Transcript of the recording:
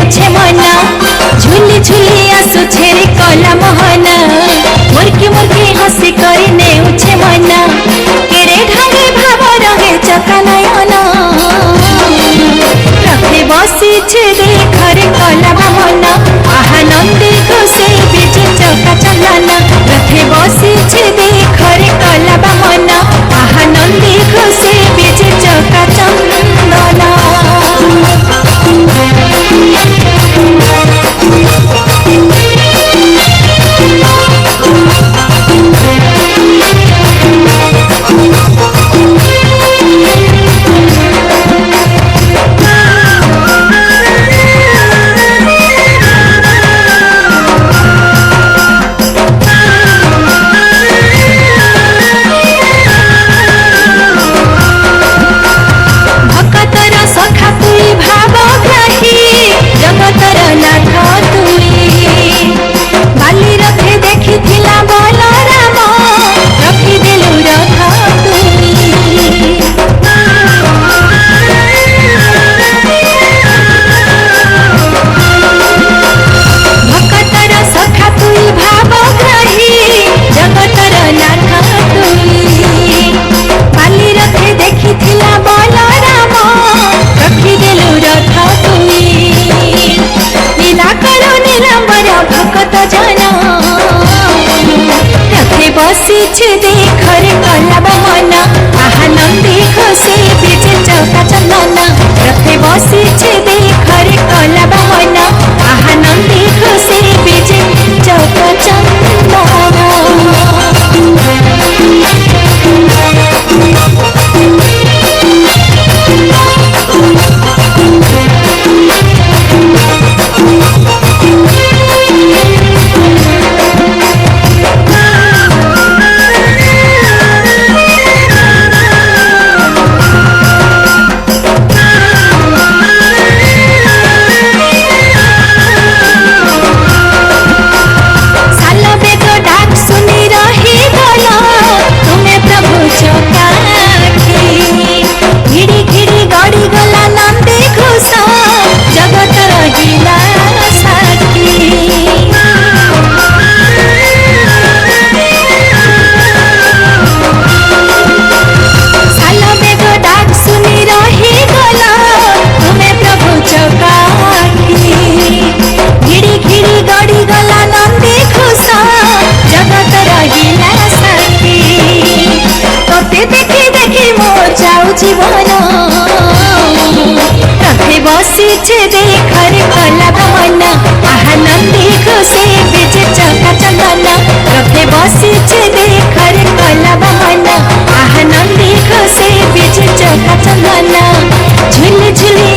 नेउछे मन झुली झुली आसुछे रे कला मोहन मुर्की मुर्की हसी करी नेउछे मन केरे ढांगे भाव रहे चका नयन रखे बसीछे देखरे कला मन आहा नंदी घोषे बिजु चका चलन रखे बसीछे देखरे कला मन आहा नंदी घोषे बिजु चका चलन बसीछे देखरे कला मन आहा नंदी घोषे बिजु चका चलन रथे बसीछे देखरे कला मन आहा नंदी घोषे बिजु चका चलन जीवन रथे बसीछे देखरे कला मन आहा नंदी घोषे बिजु चका चलन रथे बसीछे देखरे कला मन आहा नंदी घोषे बिजु चका चलन झुली झुली